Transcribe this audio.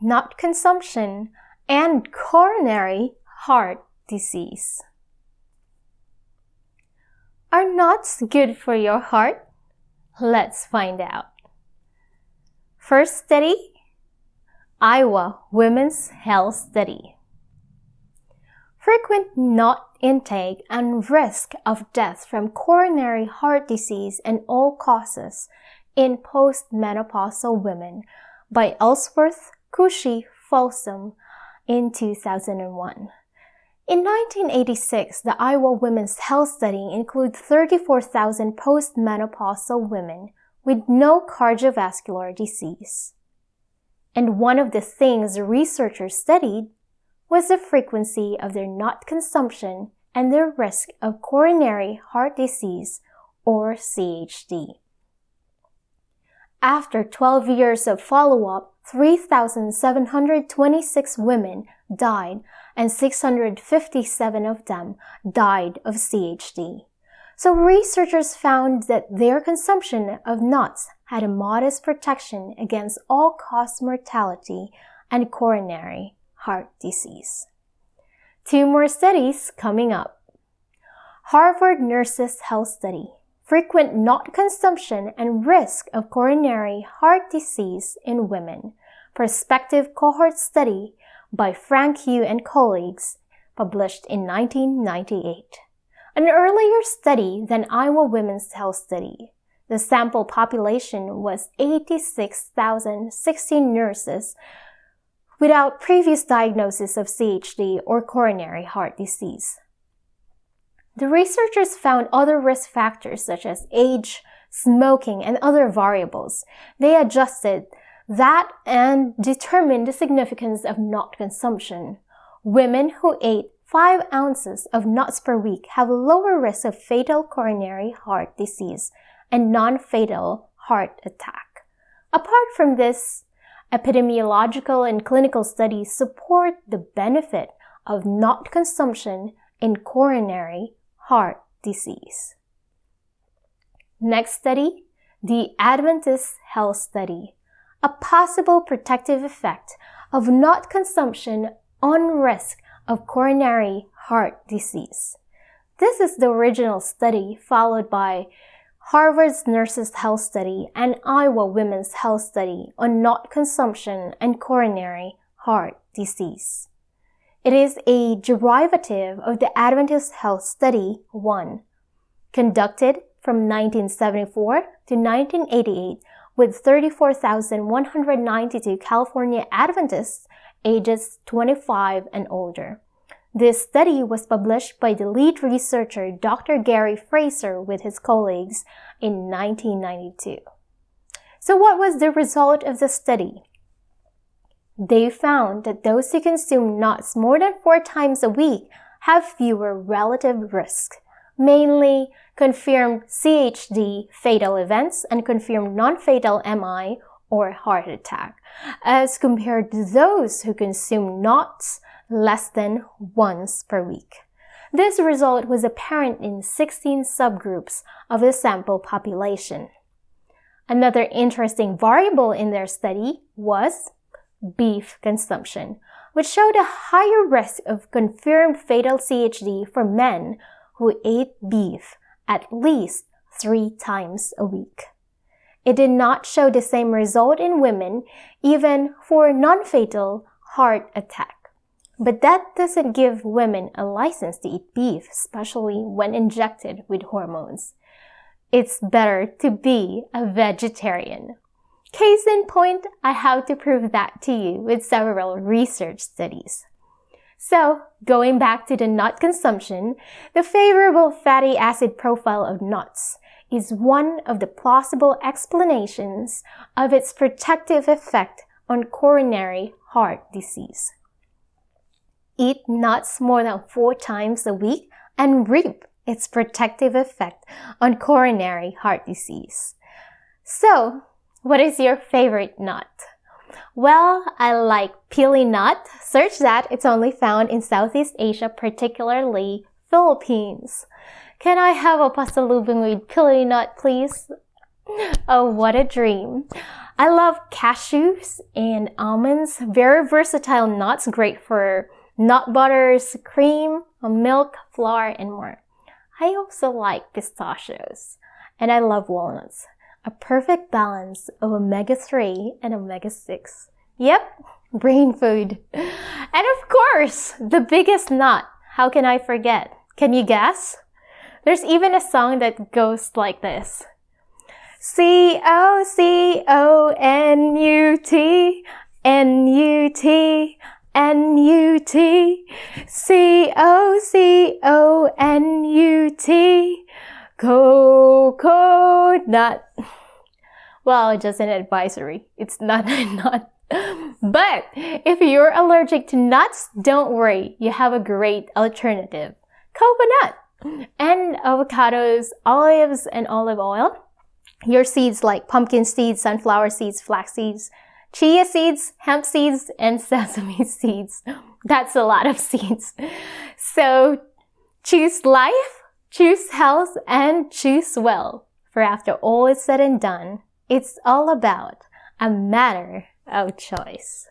nut consumption, and coronary heart disease. Are nuts good for your heart? Let's find out. First study, Iowa Women's Health Study. Frequent nut intake and risk of death from coronary heart disease and all causes in postmenopausal women by Ellsworth, Kushi Folsom in 2001. In 1986, the Iowa Women's Health Study included 34,000 postmenopausal women with no cardiovascular disease. And one of the things the researchers studied was the frequency of their nut consumption and their risk of coronary heart disease or CHD. After 12 years of follow-up, 3,726 women died and 657 of them died of CHD. So researchers found that their consumption of nuts had a modest protection against all-cause mortality and coronary heart disease. 2 more studies coming up. Harvard Nurses Health Study. Frequent nut consumption and risk of coronary heart disease in women. Prospective cohort study by Frank Yu and colleagues, published in 1998. An earlier study than Iowa Women's Health Study. The sample population was 86,016 nurses without previous diagnosis of CHD or coronary heart disease. The researchers found other risk factors such as age, smoking, and other variables. They adjusted that and determined the significance of nut consumption. Women who ate 5 ounces of nuts per week have a lower risk of fatal coronary heart disease and non-fatal heart attack. Apart from this, epidemiological and clinical studies support the benefit of nut consumption in coronary heart disease. Next study, the Adventist Health Study. A possible protective effect of nut consumption on risk of coronary heart disease. This is the original study followed by Harvard's Nurses Health Study and Iowa Women's Health Study on nut consumption and coronary heart disease. It is a derivative of the Adventist Health Study 1, conducted from 1974 to 1988 with 34,192 California Adventists ages 25 and older. This study was published by the lead researcher Dr. Gary Fraser with his colleagues in 1992. So what was the result of the study? They found that those who consume nuts more than 4 times a week have fewer relative risks, mainly confirmed CHD fatal events and confirmed non-fatal MI or heart attack, as compared to those who consume nuts less than once per week. This result was apparent in 16 subgroups of the sample population. Another interesting variable in their study was beef consumption, which showed a higher risk of confirmed fatal CHD for men who ate beef at least 3 times a week. It did not show the same result in women, even for non-fatal heart attack. But that doesn't give women a license to eat beef, especially when injected with hormones. It's better to be a vegetarian. Case in point, I have to prove that to you with several research studies. So, going back to the nut consumption, the favorable fatty acid profile of nuts is one of the plausible explanations of its protective effect on coronary heart disease. Eat nuts more than 4 times a week and reap its protective effect on coronary heart disease. So, what is your favorite nut? Well, I like pili nut. Search that. It's only found in Southeast Asia, particularly Philippines. Can I have a pasalubong with pili nut, please? Oh, what a dream. I love cashews and almonds. Very versatile nuts, great for nut butters, cream, milk, flour, and more. I also like pistachios, and I love walnuts. A perfect balance of omega-3 and omega-6. Yep, brain food. And of course, the biggest nut. How can I forget? Can you guess? There's even a song that goes like this. C-O-C-O-N-U-T, N-U-T, N-U-T, C-O-C-O-N-U-T, coconut. Well, just an advisory. It's not a nut. But if you're allergic to nuts, don't worry. You have a great alternative. Coconut and avocados, olives, and olive oil. Your seeds like pumpkin seeds, sunflower seeds, flax seeds, chia seeds, hemp seeds, and sesame seeds. That's a lot of seeds. So choose life, choose health, and choose well. For after all is said and done, it's all about a matter of choice.